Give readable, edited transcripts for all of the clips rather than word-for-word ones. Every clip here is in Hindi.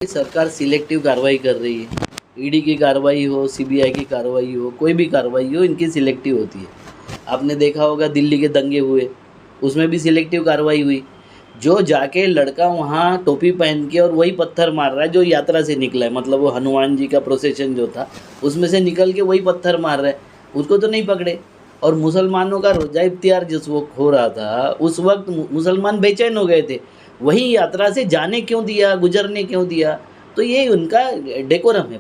सरकार सिलेक्टिव कार्रवाई कर रही है। ईडी की कार्रवाई हो, सीबीआई की कार्रवाई हो, कोई भी कार्रवाई हो, इनकी सिलेक्टिव होती है। आपने देखा होगा दिल्ली के दंगे हुए, उसमें भी सिलेक्टिव कार्रवाई हुई। जो जाके लड़का वहाँ टोपी पहन के और वही पत्थर मार रहा है जो यात्रा से निकला है, मतलब वो हनुमान जी का प्रोसेशन जो था उसमें से निकल के वही पत्थर मार रहा है, उसको तो नहीं पकड़े। और मुसलमानों का रोज़ा इफ्तियार जिस वक्त हो रहा था उस वक्त मुसलमान बेचैन हो गए थे, वही यात्रा से जाने क्यों दिया, गुजरने क्यों दिया। तो ये उनका डेकोरम है,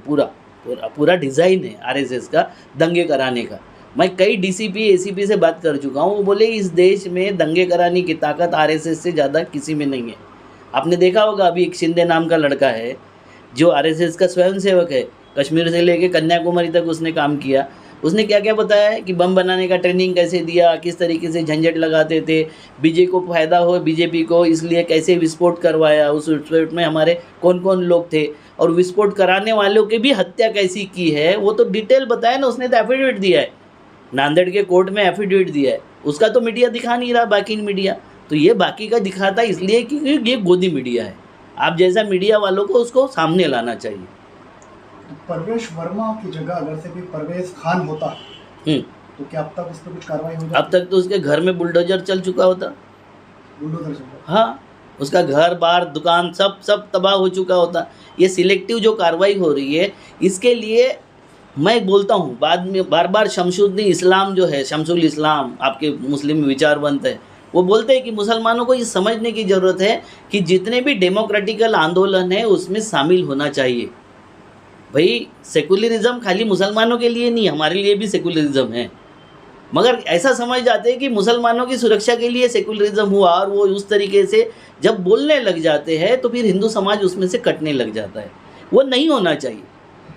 पूरा डिज़ाइन है आरएसएस का दंगे कराने का। मैं कई डीसीपी एसीपी से बात कर चुका हूँ, वो बोले इस देश में दंगे कराने की ताकत आरएसएस से ज़्यादा किसी में नहीं है। आपने देखा होगा अभी एक शिंदे नाम का लड़का है जो आरएसएस का स्वयंसेवक है, कश्मीर से लेके कन्याकुमारी तक उसने काम किया। उसने क्या क्या बताया है कि बम बनाने का ट्रेनिंग कैसे दिया, किस तरीके से झंझट लगाते थे, बीजेपी को फ़ायदा हो बीजेपी को, इसलिए कैसे विस्फोट करवाया, उस विस्फोट में हमारे कौन कौन लोग थे और विस्फोट कराने वालों की भी हत्या कैसी की है, वो तो डिटेल बताया ना। उसने तो एफिडेविट दिया है, नांदेड़ के कोर्ट में एफिडेविट दिया है। उसका तो मीडिया दिखा नहीं रहा, बाकी मीडिया तो ये बाकी का दिखाता इसलिए क्योंकि ये गोदी मीडिया है। आप जैसा मीडिया वालों को उसको सामने लाना चाहिए। परवेश वर्मा की जगह अगर से कोई परवेज खान होता तो क्या अब तक उस पर कुछ कार्रवाई हो जाती? अब तक तो उसके घर में बुलडोजर चल चुका होता। बुलडोजर चल? हाँ, उसका घर बार दुकान सब तबाह हो चुका होता। ये सिलेक्टिव जो कार्रवाई हो रही है इसके लिए मैं बोलता हूँ, बाद में बार बार शमसुद्दीन इस्लाम जो है, शमसुल इस्लाम आपके मुस्लिम विचारवंत है, वो बोलते हैं कि मुसलमानों को ये समझने की ज़रूरत है कि जितने भी डेमोक्रेटिकल आंदोलन है उसमें शामिल होना चाहिए। भाई सेकुलरिज्म खाली मुसलमानों के लिए नहीं, हमारे लिए भी सेकुलरिज्म है। मगर ऐसा समझ जाते हैं कि मुसलमानों की सुरक्षा के लिए सेकुलरिज्म हुआ, और वो उस तरीके से जब बोलने लग जाते हैं तो फिर हिंदू समाज उसमें से कटने लग जाता है। वो नहीं होना चाहिए,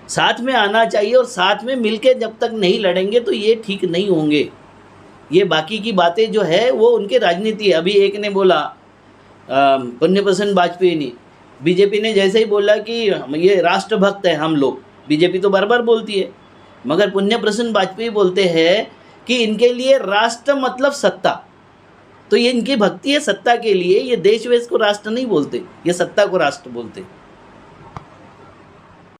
साथ में आना चाहिए, और साथ में मिलके जब तक नहीं लड़ेंगे तो ये ठीक नहीं होंगे। ये बाकी की बातें जो है वो उनके राजनीति है। अभी एक ने बोला पुण्य प्रसन्न वाजपेयी ने, बीजेपी ने जैसे ही बोला कि ये राष्ट्रभक्त है हम लोग, बीजेपी तो बार बार बोलती है, मगर पुण्य प्रसन्न वाजपेयी बोलते हैं कि इनके लिए राष्ट्र मतलब सत्ता। तो ये इनकी भक्ति है सत्ता के लिए, ये देश वेश को राष्ट्र नहीं बोलते, ये सत्ता को राष्ट्र बोलते।